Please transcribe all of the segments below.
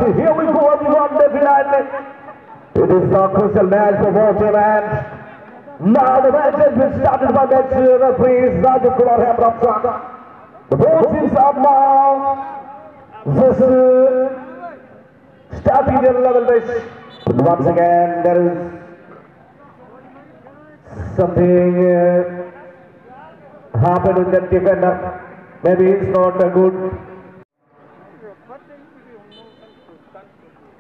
Here we go, everyone, definitely. It is a crucial match for both teams, and now the match has been started by match referees Raju Kumar Hemramsa. The both teams are now just starting their level match. Once again, there is something happened with the defender. Maybe it's not a good.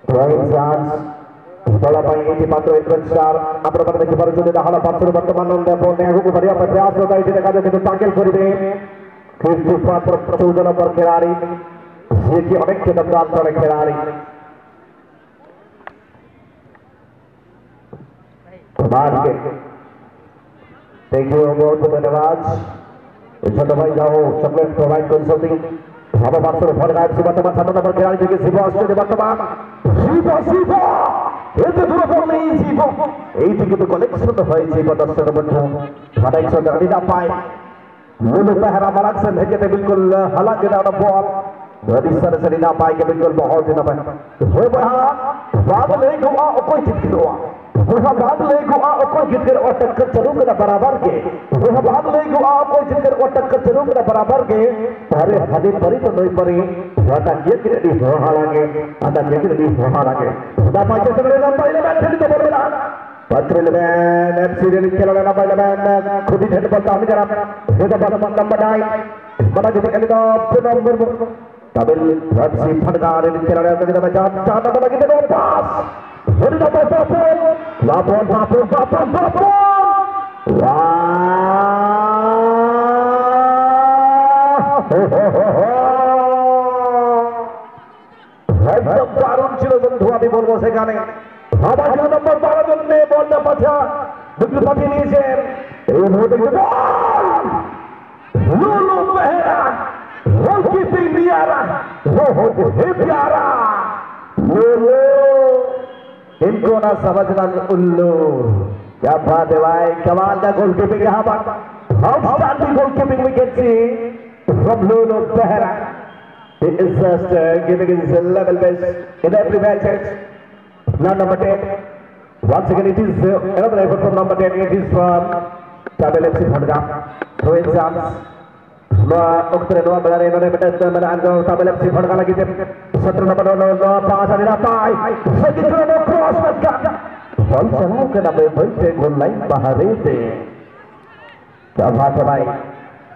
Throwing chance. Bola by 80 मात्र एक star अप्रबंध के पर जो दहला पात्र वर्तमान में बोलने को बढ़िया प्रयास होता है देखा जाए तो ताकल कर दे फिर पात्र 14 नंबर खिलाड़ी ये की अनेक के दमदार वाले खिलाड़ी बाहर के थैंक यू बहुत धन्यवाद छोटे भाई जाओ चॉकलेट प्रोवाइड कर सकती हवा पात्र भर गायब से वर्तमान 7 नंबर खिलाड़ी जो कि शिवा ऑस्ट्रेलिया वर्तमान Shiva Itu dulu boleh isi boh. Itu kita koleksi tu hai isi pada dasar bentuk. Pada ekor dari dapai. Mulu pehara malang sen है कि बिल्कुल हालात के दाना बॉल. dari sari dapai के बिल्कुल बहुत दिन अपन. हो बहा बादल एक हुआ और कोई जीत गया. वह बादल एक हुआ और कोई जीत गया और टक्कर चलू के बराबर के. वह बादल एक हुआ और कोई जीत गया और टक्कर चलू के बराबर के. अरे हदी परी तो नहीं परी. वाटा ये कि नहीं हो हालांगे. आता ये कि नहीं हो हालांगे. dapat kita berikan pilihan sini tu boleh lah. Patrol man, FC ini kalau nak pilihan, khudi jadi pertama cara. Kita pada number 9, mana jadi kali tu nomor. Tabel FC Phadgar ini kalau nak kita baca, cara mana kita dah pas. Jadi dah pas. Lapor. एकदम दारुण ছিল বন্ধু আমি বলবো সেখানে আবার নম্বর 12 জন্য বলটা পাঠা বিপুল পাঠিয়ে নিয়েছেন এই মুহূর্তে বল লুলু মেহরা গোলকিপিং नियारा वो है प्यारा लुलु इनको ना समझना उल्लू क्या बात है भाई कमाल का गोलकीपिंग यहां पर outstanding goalkeeping we can see from Lulu Mehra. He is just giving his level best in every match. Now number 10. Once again it is another effort from number 10. It is from Tabel FC Phadgar. Throwing chance. Oktre no balare no better mana ando Tabel FC Phadgar lagi je. 17 number no pass ada pai. Sekali no cross masuk. Ball चलाओ के number बल्टे goal line बाहर से. क्या बात है भाई.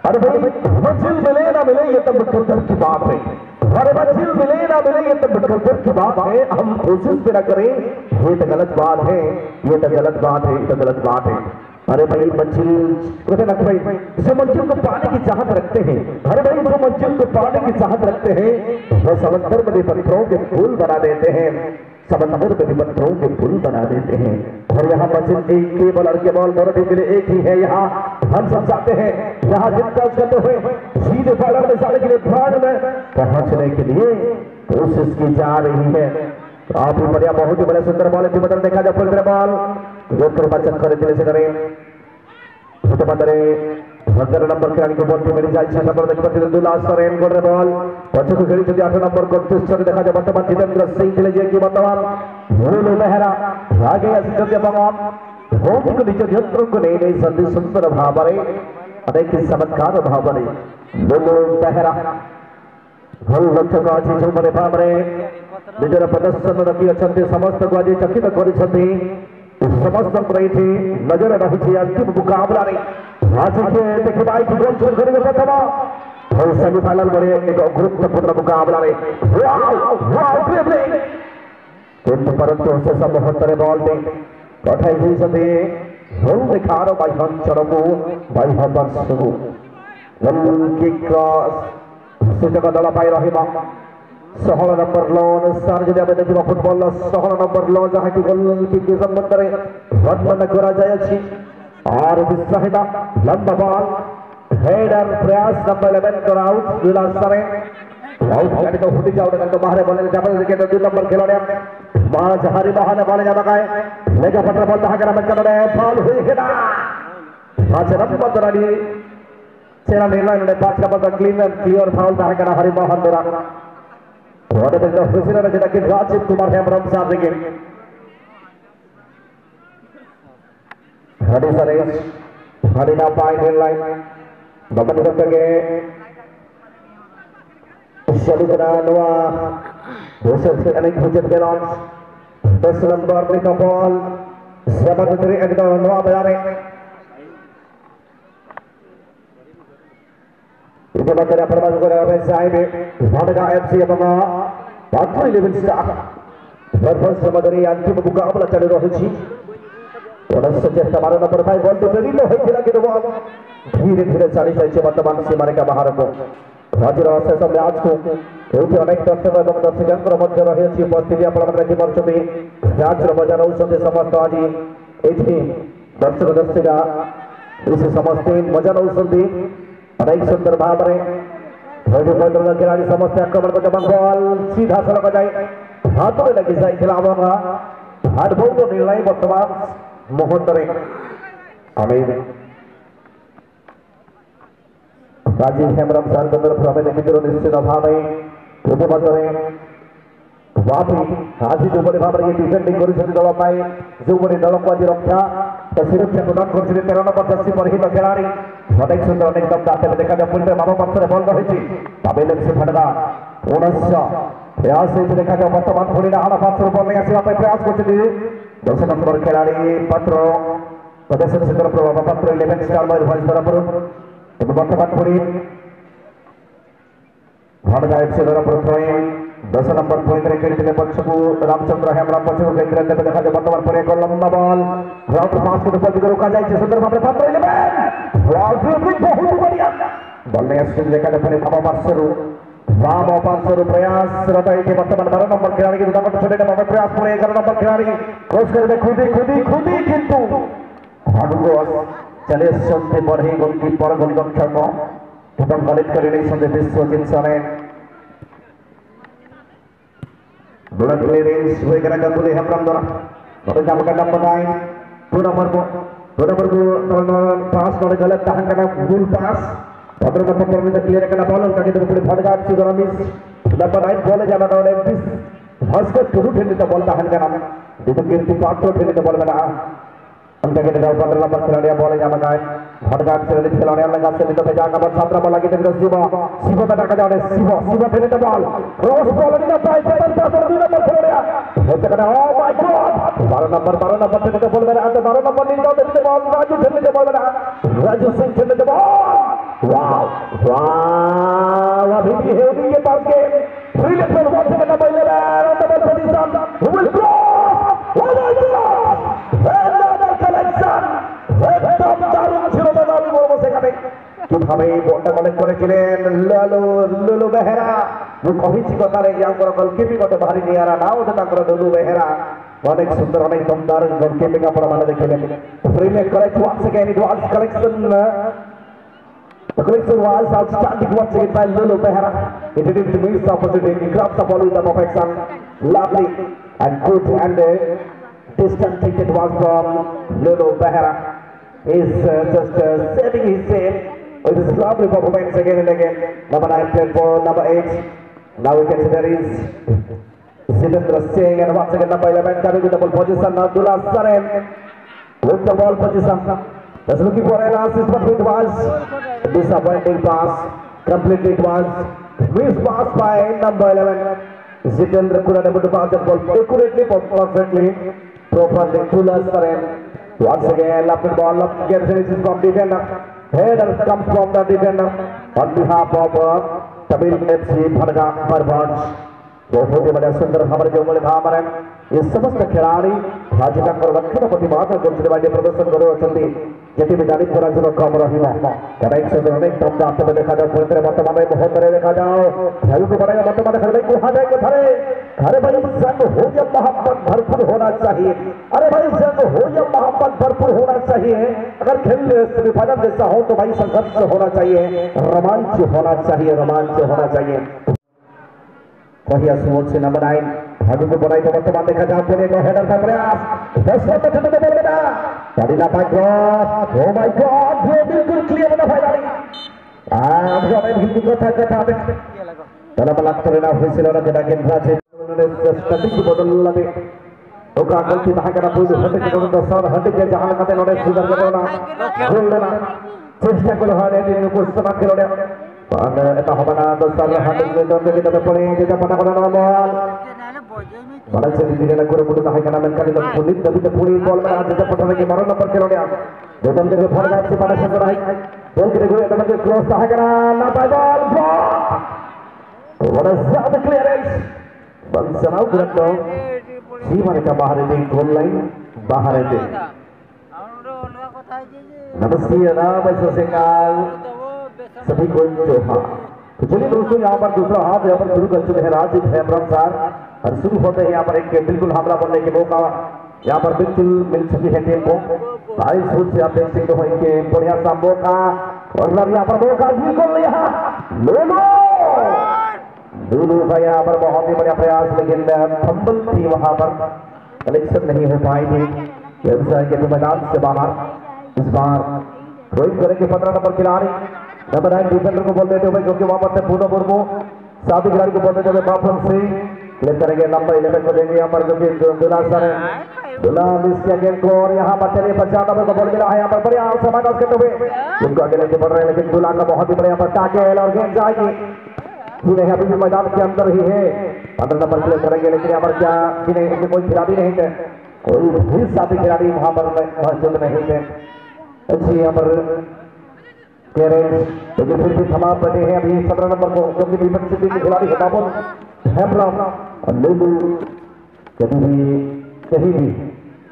अरे भाई मंजिल मिले ना मिले ये तब कदर की बात है. अरे मंजिल मिले ना मिले ये तब कदर की बात है. हम कोशिश भी ना करें ये तो गलत बात है. ये तो गलत बात है. ये तो गलत बात है. अरे भाई मंजिल कहते ना भाई जो मंजिल को पाने की चाहत रखते हैं. अरे भाई जो मंजिल को पाने की चाहत रखते हैं वो समंदर में पत्थरों के पुल बना देते हैं. समंदर में पत्थरों के पुल बना देते हैं. और यहाँ मंजिल एक केवल और केवल दोनों के लिए एक ही है. यहाँ हम सब चाहते हैं यहाँ जितना करते हुए सीधे फाइनल में जाने के लिए फाइनल में पहुंचने के लिए कोशिश की जा रही है. आप बढ़िया बहुत ही बड़े सुंदर बॉल की बदल देखा जाए पुल बॉल रोकर बचत करे दिले से करें छोटे बंदरे 11 नंबर खिलाड़ी को बॉल मेरी जाए 6 नंबर देखा जाए दुला सरेन गोल रे बॉल बच्चों को खेली चली 8 नंबर को पिस्टन देखा जाए वर्तमान जितेंद्र सिंह खेले जे की वर्तमान लुलु मेहरा आगे असिस्टेंट बमान होम को नीचे यंत्र को नहीं संधि सुंदर भावरे अनेक चमत्कार भावरे लुलु मेहरा भल लक्ष्य को आज चुमरे भावरे निजर प्रदर्शन रखी अच्छे समस्त को आज चकित करिसथि समस्त रही नजर रही अंतिम मुकाबला रे आज के देखिए भाई की गोल छोड़ करके प्रथम और सेमीफाइनल में एक गुरुत्वपूर्ण मुकाबला रे वाओ ड्रिबलिंग किंतु परंतु से सब होतरे बॉल दे कठाई हुई सते गोल दिखारो भाई हम चरबो भाई हम बसबो गोल की क्रॉस से जगह दला पाई रहिबा 16 नंबर लोन सार जदि आबे देखिबा फुटबॉल 16 नंबर लोन जहां की गोल की संबंध रे वर्णन करा जाय अछि और विस्ताहिता लंबा बॉल हेडर प्रयास नंबर 11 कर आउट दुला सरे आउट गाड़ी तो फुटी जाओ तो बाहर बोले जबरदस्त के 2 नंबर खिलाड़ी मां हरी बहाने बोले जमाकाय लेगा पत्र बोलता है करा मत करे फाउल हुई है ना 5 नंबर दरानी सेना निर्णय ने 5 नंबर क्लियर फाउल था करा हरी बहान दरा और तो खुशी ने जेटा कि राजीव कुमार हेमरम साहब के हरी सरेश हरी ना पॉइंट लाइन बबन करके Syalukana Noah Bosor Anik Hujat Belon 10 number Nika Ball Sahabat Putri Agda Noah Bayare Itu materi permainan oleh Sahib Wadaka FC Abama Batu 11 star Berfas sama dari Anki membuka bola cari Rohici Orang sejak kemarin nomor 5 ball itu dari Rohici lagi tu ball धीरे-धीरे चाली saja teman-teman si mereka bahar ko हाजिर अवसर match को एवं अनेक दर्शक और दर्शकों मध्य रही उपस्थिति मैच मजा नौ समस्त आज ये दर्शक दर्शिका इस समस्त मजा नौ अनेक सुंदर भाव में खिलाड़ी समस्त आक्रमण को जब बॉल सीधा सड़क जाए हाथों में लगी जाए हाथ बहुत निर्णय बर्तमान मुहूर्त राजीव हेमरम सर को तरफ हमें देखिए निश्चित अभाव है वापी आज जो बड़े भाव में डिफेंडिंग कर दल पाए जो बड़े दल को आज रक्षा सुरक्षा प्रदान कर 13 नंबर जर्सी परिहित खिलाड़ी अनेक सुंदर अनेक दम दाते देखा जाए पुलिस बाम पार्श्व बल रही भाविले से फटका पुनश्च प्रयास देखा जाए बर्तमान पुणी आड़ पार्श्व बल नहीं आसवा प्रयास कर 10 नंबर खिलाड़ी पत्र प्रदर्शन से तरफ पत्र 11 स्टार मयूरभंज बराबर बर्तमान पुरी भाड़गा एफसी बराबर 10 नंबर पुरी खेलते पक्ष को रामचंद्र हेमराम पक्ष को केंद्र में देखा जाए बर्तमान पुरी एक लंबा बॉल ग्राउंड पास को ऊपर रोका जाए सुंदर भाव में पत्र 11 बहुत बढ़िया बॉल ने स्टिल देखा जाए वाम पार्श्व प्रयास रटाई के बर्तमान 12 नंबर खिलाड़ी की दामन छोड़ने में प्रयास पुणे 11 नंबर खिलाड़ी क्रॉस करके खुदी किंतु हाडुगो चले संते बढ़े गोलकीपर गोलरक्षक एवं कलेक्ट कर संते विश्वजीत सोरेन बुलेट क्लियरेंस हुए करा गंगुली हेमरम द्वारा और जाम का नंबर 9 2 नंबर को पास नोड़े गलत ताहन का गोल पास और नंबर में क्लियर करना बॉल का किधर पूरे फटका सुदरा मिस नंबर 9 बॉल जाना नोड़े 20 हंस को टूट ठेले तो बॉल ताहन का नाम देखो कीर्ति पात्र ठेले तो बॉल बना अंतर के दाव 15 नंबर खिलाड़ी बॉल जाना है भटका खिलाड़ी लगा से तो जाकर नंबर 17 बॉल लगी तो शिव बता का जाने शिव फेले तो बॉल क्रॉस बॉल नहीं पाए 17 नंबर खिलाड़ी हो सकता है ओ माय गॉड 12 नंबर फेले तो बॉल मेरा अंदर 12 नंबर नहीं जाओ तो बॉल राजू फेले तो बॉल मेरा राजू सिंह फेले तो बॉल वाह अभी भी है ये पास के फ्री लेफ्ट में बॉल से number 11 number 37 who will go oh my god एकदम दारुण ছিল দাবি বলবো সেখানে কিভাবে বলটা কালেক্ট করেছিলেন লুলু বেহেরা ମୁଁ କହିଛି କଥାରେ ଆମର ଗୋଲକିପିଂ ଗୋଟେ ଭାରି ନିଆରା ନା ଗୋଟେ ତାଙ୍କର ଲୁଲୁ ବେହେରା ଅନେକ ସୁନ୍ଦର ଅନେକ ଦମଦାର ଗୋଲକିପିଂ ଆପଣମାନେ ଦେଖିଲେ brilliant correct once again it was collection the collection was outstanding once again by Lulu Behera. He didn't miss the opportunity. He grabbed the ball with the perfection. Lovely and good and distant kick it was from Lulu Behera. He's just saving his save with his lovely performance again and again. Number 9 played for number 8. Now we can see there is Zitendra Singh and once again number 11 coming with the ball position. Abdullah Sarem with the ball position. Just looking for an assist, but it was disappointing pass. Completely it was missed pass by number 11. Zitendra could not able to pass the ball accurately, perfectly, properly. Abdullah Sarem. Once again, left ball up gets it from defender. Header comes from the defender on behalf of Tamil FC Bhadga Barbans. बहुत ही बड़ा सुंदर हमारे जो बोले भाव रहे ये समस्त खिलाड़ी राज्य का रक्षण प्रतिमात्र करने वाले प्रदर्शन करो चलती जेटी में जानी पूरा जो कम रही है करेक्ट से अनेक दम जाते में देखा जाओ पूरे वर्तमान में बहुत तरह देखा जाओ भाई को बड़े वर्तमान में खड़े को हाथ को धरे अरे भाई संग हो या मोहब्बत भरपूर होना चाहिए अरे भाई संग हो या मोहब्बत भरपूर होना चाहिए अगर खेल सेमीफाइनल जैसा हो तो भाई संघर्ष होना चाहिए रोमांच होना चाहिए वही सुमन से नंबर 9 भागु को बनाई तो वर्तमान देखा जा चले को हेडर का प्रयास 10 रन में बोल बेटा गाड़ी ना पाई क्रॉस ओ माय गॉड ये बिल्कुल क्लियर बना भाई गाड़ी आज हमें हिंदी को था dalam pelaksanaan ofisial orang kita generasi strategi botol lagi oka kunci tahan karena puluh hati kita untuk dasar hati kita jangan kata oleh sudah kita guna cesta kalau hari ini pusat kita oleh pada eta hamana dasar hati kita boleh kita pada kalau normal pada sini kita guru guru tahan karena mereka itu sulit tapi kita pulih bol mereka kita pada lagi maru nomor kita oleh jodoh kita berharap si pada sekarang bol kita guru kita cross tahan karena nampak bol What a shot clearance! Bangsa now good dong. Si mereka bahar itu goal line bahar itu. नमस्ते नाम ससेकाल सभी को जोहा तो चलिए दोस्तों यहाँ पर दूसरा हाफ यहाँ पर शुरू कर चुके हैं राजीव हेमब्रम सर और शुरू होते हैं यहाँ पर एक बिल्कुल हमला बनने के मौका यहाँ पर बिल्कुल मिल चुकी है टीम को भाई सूट से आप देख सकते हो इनके बढ़िया सा मौका और यहाँ पर मौका बिल्कुल यहाँ लूलू भाई यहाँ पर बहुत ही बढ़िया प्रयास लेकिन फंबल थी वहाँ पर कलेक्शन नहीं हो पाई थी व्यवसाय के मैदान से बाहर इस बार रोहित करेंगे 15 नंबर खिलाड़ी नंबर 9 डिफेंडर को बोल देते हुए क्योंकि वहां पर से पूनो मुर्मू साथी खिलाड़ी को बोल देते हुए बापन सिंह क्लियर करेंगे नंबर 11 को देंगे यहाँ पर जो कि दुला सर दुला मिस किया गेंद को और यहाँ पर चलिए 50 नंबर को बॉल मिला है यहाँ पर बढ़िया समय पास करते हुए उनको आगे लेके बढ़ रहे हैं लेकिन दुला का बहुत ही बढ़िया पर टाकेल और गेंद जाएगी नहीं अभी भी मैदान के अंदर ही है 15 नंबर क्लियर करेंगे लेकिन यहाँ पर क्या जिन्हें कोई खिलाड़ी नहीं थे कोई भी साथी खिलाड़ी वहां पर मौजूद नहीं थे अच्छी यहाँ पर कह रहे हैं लेकिन फिर भी थमा बने हैं अभी 17 नंबर को क्योंकि विपक्ष सिटी के खिलाड़ी बाबुल हेमब्रम और लूलू कहीं भी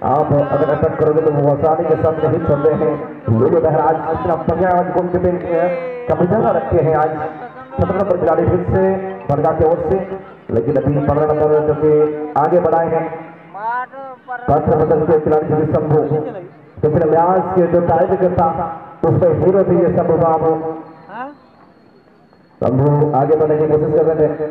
आप अगर अटैक करोगे तो वो आसानी के साथ नहीं चल रहे हैं लूलू बहराज अपना बढ़िया गोलकीपिंग का विधान रखे हैं आज 17 नंबर खिलाड़ी फिर से बरगा की ओर से लेकिन अभी 15 नंबर जो कि आगे बढ़ाए हैं के खिलाड़ी जो शंभू लेकिन व्यास के जो टाइप करता उसमें हीरो थी ये शंभू बाबू शंभू आगे बढ़ने की कोशिश कर रहे थे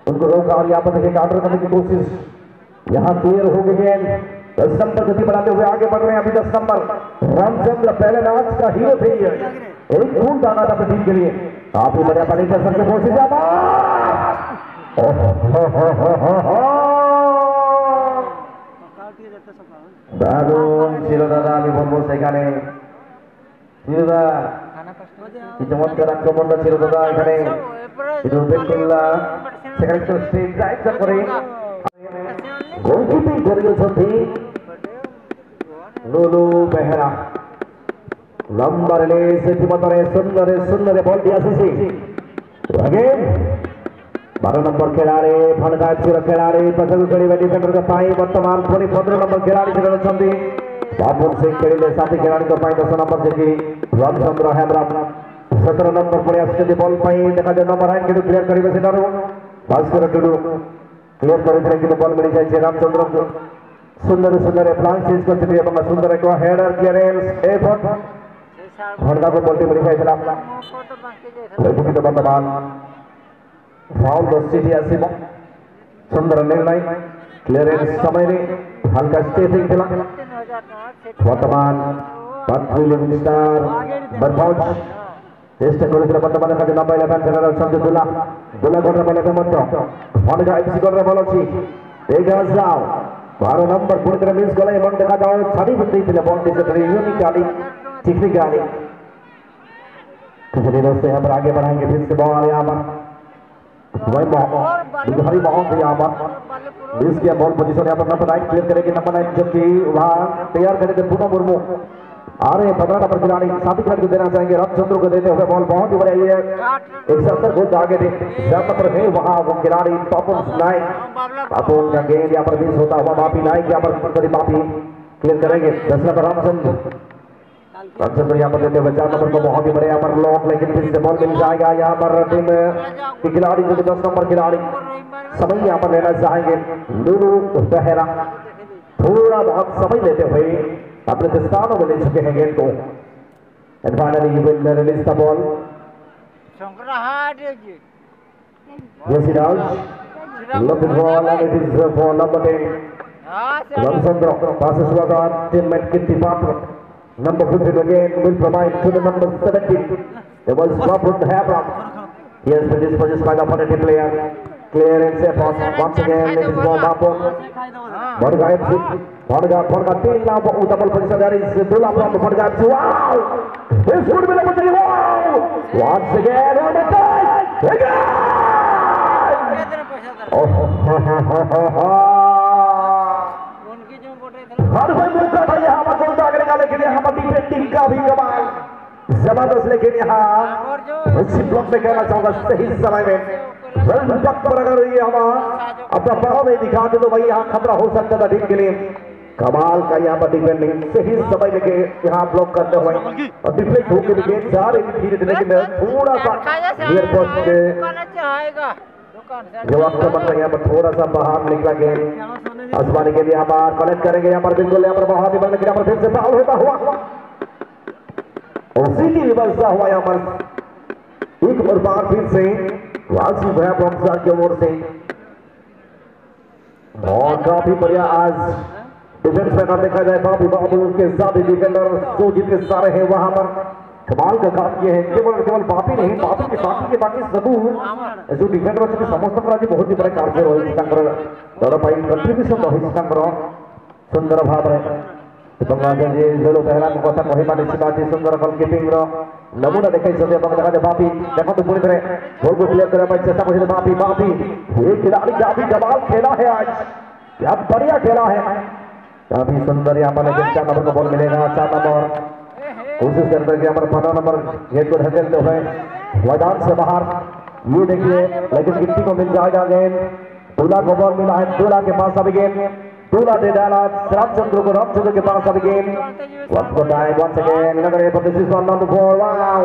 उनको रोका और यहाँ पर देखिए काउंटर करने की कोशिश यहाँ क्लियर हो गई है 10 नंबर गति बढ़ाते हुए आगे बढ़ रहे हैं अभी 10 नंबर रामचंद्र पहले मैच का हीरो थे ये एक खून डाला था टीम के लिए काफी बढ़िया पानी कर सकते कोशिश দারুণ ছিল দাদা আমি বলবো সেখানে চিরদা কি চমৎকার আক্রমণটা ছিল দাদা এখানে সেখানে একটু স্ট্রেট ড্রাইভটা করে গোলকিপিং করেছেন লুলু বেহেরা লম্বা রেলে সেটিমতরে সুন্দরে বলটি আসিছে अगेन 12 नंबर खिलाड़ी फंडा खिलाड़ी पसंद करेंगे डिफेंडर का पाई वर्तमान 15 नंबर खिलाड़ी खेलुंट बाबुल सिंह खेलिले साथी खिलाड़ी को पाई 10 नंबर जे रामचंद्र हेमब्रम 17 नंबर पर आसते बॉल पाई देखा जाए नंबर 9 के क्लियर करेंगे सेटारो भास्कर टुडू क्लियर करे कि बॉल मिल जाए रामचंद्र को सुंदर प्लान चेंज करते हैं सुंदर एक हेडर क्लियरेंस एफर्ट फंडा को बॉल मिल जाए वर्तमान फाउल दस्ती आसिब सुंदर निर्णय क्लियरेंस समय हल्का स्टेपिंग थिला वर्तमान स्टार बरफाउट चेष्टा करेছিল বর্তমানে কাছে নব্বই লেভেল জেনারেল সঞ্জয় দুলা করে বলে মতো অনেক আইসি করে বল আছে এগিয়ে যাও 12 নম্বর পুরো করে মিস গলা এবং দেখা যাও ছাড়ি দিয়েছিল বলটি से यूनिकली टेक्निकली तो चलिए दोस्तों यहाँ पर आगे बढ़ाएंगे फिर से बॉल यहाँ पर हरी बहुत यहाँ पर इसके बॉल पोजीशन यहाँ पर नंबर 9 क्लियर करेंगे नंबर 9 जो कि वहाँ तैयार करेंगे पूनम मुर्मू आ रहे हैं 15 नंबर खिलाड़ी साथी खिलाड़ी को देना चाहेंगे रामचंद्र को देते हुए बॉल बहुत ही बढ़िया है एक सत्तर बहुत आगे थे पर है वहाँ वो खिलाड़ी पापुल नाइक पापुल का गेंद यहाँ पर मिस होता हुआ बापी नाइक यहाँ पर बापी क्लियर करेंगे 10 नंबर रामचंद्र यहाँ पर देते हुए 4 नंबर को बहुत ही बड़े यहाँ पर लॉक लेकिन फिर से बॉल मिल जाएगा यहाँ पर टीम के खिलाड़ी जो 10 नंबर खिलाड़ी समय यहाँ पर लेना चाहेंगे लूलू बहरा थोड़ा बहुत समय लेते हुए अपने स्थानों में ले चुके हैं गेंद को and finally you will release the ball Looking for and it is for number 10. Ramchandra passes was on teammate Kirti Patra. Number 15 again will provide to the number 17. There was Babun Hebram. He has been dispossessed by the opponent player. Clearance effort. Once again it is for Babun. Borga FC. Borga team now for double position. There is Dula from Borga FC. Wow! This would be number 3. Wow! Once again on the time. Again! हर कोई मौका था यहाँ पर गोल दागने का, लेकिन यहाँ पर defending का भी कमाल जबरदस्त, लेकिन यहाँ उसी ब्लॉक में कहना चाहूंगा सही समय में वक्त पर अगर ये हम अपना पाव में दिखा दे तो भाई यहाँ खतरा हो सकता था टीम के लिए। कमाल का यहाँ पर डिफेंडिंग सही समय लेके यहाँ ब्लॉक करते हुए और डिफेंड होकर विकेट जा रही थी धीरे धीरे, लेकिन थोड़ा सा नियर पोस्ट के जो आक्रमण में यहाँ पर थोड़ा सा बाहर निकला गेम आसमानी के लिए यहाँ पर कनेक्ट करेंगे, यहाँ पर बिल्कुल यहाँ पर बाहर भी बन, लेकिन यहाँ पर फिर से फाउल होता हुआ और सीधी रिवर्स हुआ यहाँ पर एक बार फिर से वासी भया ब्रह्मचार की ओर से। और काफी बढ़िया आज डिफेंस में अगर देखा जाए बाबी बाबू उसके साथ ही डिफेंडर जो जितने सारे हैं वहां पर कमाल का काम किए हैं। केवल बापी नहीं, बापी के साथ के बाकी सबू जो डिफेंडर अच्छे समस्त पर बहुत ही बड़े कार्य रोहित शंकर द्वारा पाई कंट्रीब्यूशन रोहित शंकर सुंदर भाव है बांग्लादेश जो पहला कथा कहिबा निश्चित सुंदर गोलकीपिंग रो नमूना देखै छथि अपन देखा जे बापी देखो तो पूरी तरह गोल को क्लियर करे पर चेष्टा करे बापी ये खिलाड़ी काफी कमाल खेला है आज, क्या बढ़िया खेला है, काफी सुंदर यहाँ पर 4 नंबर को बॉल मिलेगा। 4 नंबर कोशिश करते हैं हमारे 15 नंबर गेट को ढकेलते हुए मैदान से बाहर, ये देखिए लेकिन गिट्टी को मिल जाएगा गेंद, दूल्हा को बॉल मिला है, दूल्हा के पास अभी गेंद, दूल्हा दे डाला रामचंद्र को, रामचंद्र के पास अभी गेंद once again another effort, this is on number 4, wow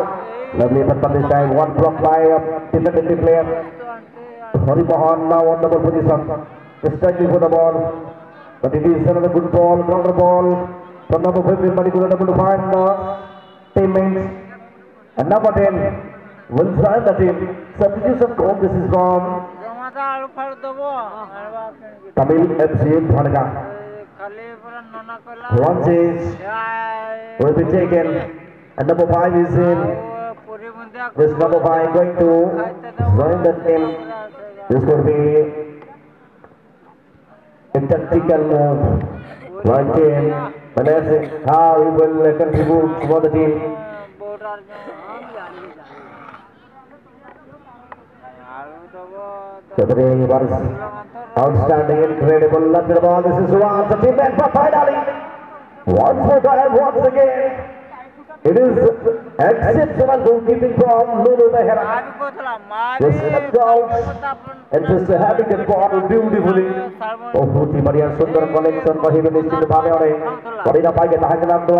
lovely effort from this time, one block by defensive player Hari Mohan now on number position standing for the ball, but it is another good ball, counter ball from number 15, but he could able to find the teammates, and number 10 will join the team. Substitution call, this is from Tamil FC Bhadga. One change will be taken, and number 5 is in. This number 5 going to join the team. This could be a tactical move. One team, but let's see how he will contribute for the team. He was outstanding, incredible, lovely ball. This is one, the team back for finally. Once more time, once again. It is exceptional goalkeeping from Lulu Mehra. Just stepped out and just having the ball beautifully. Oh, बहुत ही बढ़िया सुंदर collection वही भी निश्चित भाव में और इधर पाएंगे ताकि नाम तो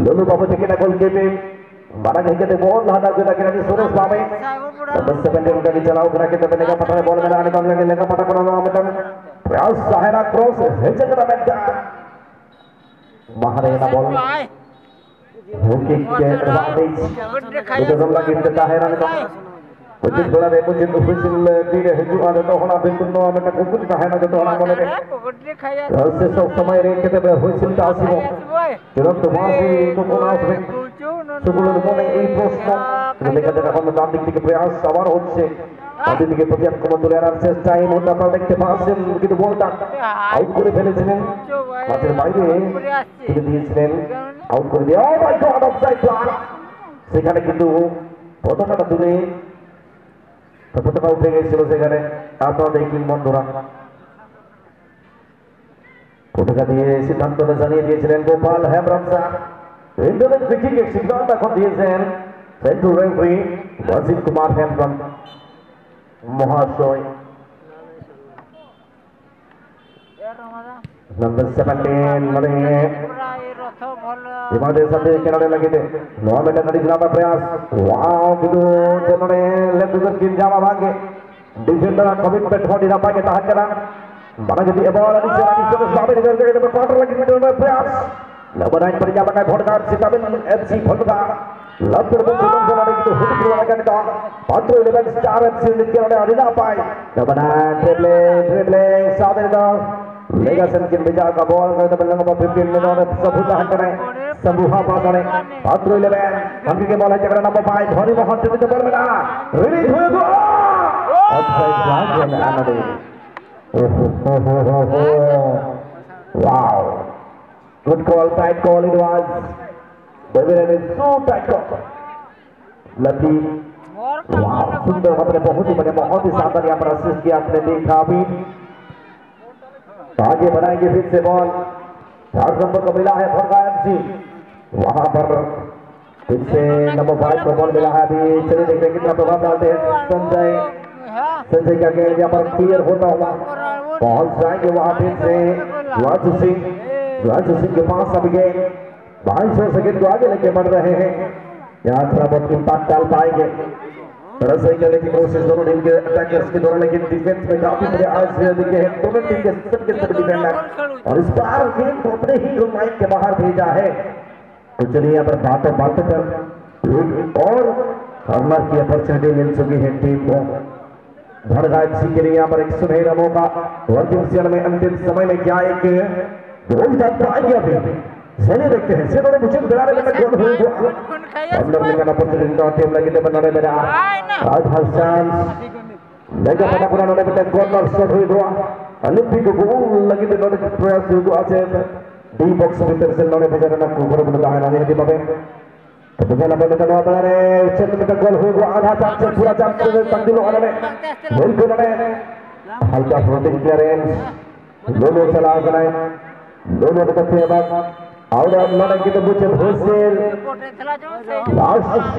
Lulu बाबू देखिए ना गोलकीपिंग माना कहीं के बॉल लाना जो लगे ना सुरेश बाबू बस सेकंड उनका भी चलाओ करा के तो बनेगा पता है बॉल में आने का लेगा पता करो ना मतलब प्रयास सहारा क्रॉस है जगह में बाहर है ना ball Mungkin dia advantage untuk lagi bertahan atau mungkin bola dia mungkin official dia hidup ada tu orang bentuk no mereka mungkin bertahan ada tu orang boleh rasa sok samai rek kita berhasil tak sih mo dalam tu masih tu pun asing sebelum mulai ini prosmo mereka dah dapat menanti tiga perayaan sawar hotse nanti tiga perayaan kemudian rasa time untuk dapat kita masih begitu bola out kuri pelan masih main ini dia out করে দিয়ে oh my god offside flag সেখানে কিন্তু পতাকাটা তুলে পতাকা উঠে গিয়েছিল সেখানে আপনারা দেখলেন বন্ধুরা পতাকা দিয়ে সিদ্ধান্তটা জানিয়ে দিয়েছিলেন গোপাল হেমব্রম স্যার ইন্ডিয়ান ক্রিকেটের সিদ্ধান্ত এখন দিয়েছেন সেন্ট্রাল রেফারি ওয়াজিদ কুমার হেমব্রম মহাশয় number 17 মানে इमारत साथे किनारे लगे थे 9 मिनट का दिखला प्रयास वाओ किदु जनने लेफ्ट किन जावा भागे डिफेंडर कमिटमेंट होडी ना पाके ताहत करा बड़ा जदी बॉल अधिक बाबे निकल के क्वार्टर लगे में प्रयास नंबर 9 पर जावा का भोटकार सीताबेन एफसी भोटका Lapor mencoba lari itu hukum melakukan itu. Patro 11 star FC dikira oleh Arina Pai. Kemudian dribbling saat itu. Legasan kin bija ka ball ka to belanga 15 minute sabut hantane sambuha pasane Patro 11 हमके के ball है जगह number 5 Dhoni Mohan से तो ball मिला release हुए गो offside flag है Anandi wow good call tight call it was David is so tight call lucky wow सुंदर आपने बहुत ही शानदार यहाँ पर असिस्ट किया आपने देखा अभी आगे बढ़ाएंगे फिर से बॉल 4 नंबर को मिला है फरगान जी वहां पर फिर से नंबर 5 को बॉल मिला है अभी चलिए देखते हैं कितना प्रभाव डालते हैं संजय का गेंद यहाँ पर क्लियर होता हुआ पहुंच जाएंगे वहां फिर से राजू सिंह के पास अभी गेंद 22 सेकंड को आगे लेके बढ़ रहे हैं यहाँ थोड़ा बहुत इम्पैक्ट डाल पाएंगे रसोई करने की कोशिश दोनों टीम के अटैकर्स के द्वारा लेकिन डिफेंस में काफी बड़े आज दिखे हैं दोनों टीम के सबके सब डिफेंडर और इस बार गेम को अपने ही गोल लाइन के बाहर भेजा है तो चलिए यहाँ पर बातों पर और कॉर्नर की अपॉर्चुनिटी मिल चुकी है टीम को भड़गायत सिंह के लिए यहाँ पर एक सुनहरा मौका वर्किंग में अंतिम समय में क्या एक गोल पाएंगे अभी चलिए देखते हैं से बड़े मुझे दिलाने में गोल हुआ अंदर निकालना अपॉर्चुनिटी का टीम लगी थे बनाने में आज हर चांस लेकर पता पुराना ने बेटा कॉर्नर शॉट हुआ ओलंपिक गोल लगी थे नॉट प्रयास हुआ आज डी बॉक्स भीतर से नॉट भेजना ना ऊपर बुलाता है ना ये बाबे तो बना बना करवा पा रहे चेक में गोल हुआ आधा चांस से पूरा चांस से तंदिलो वाले में गोल को ने हल्का फ्लोटिंग क्लियरेंस दोनों चला बनाए दोनों के तरफ बाद और अब लड़के के बुचे भोसेल लास्ट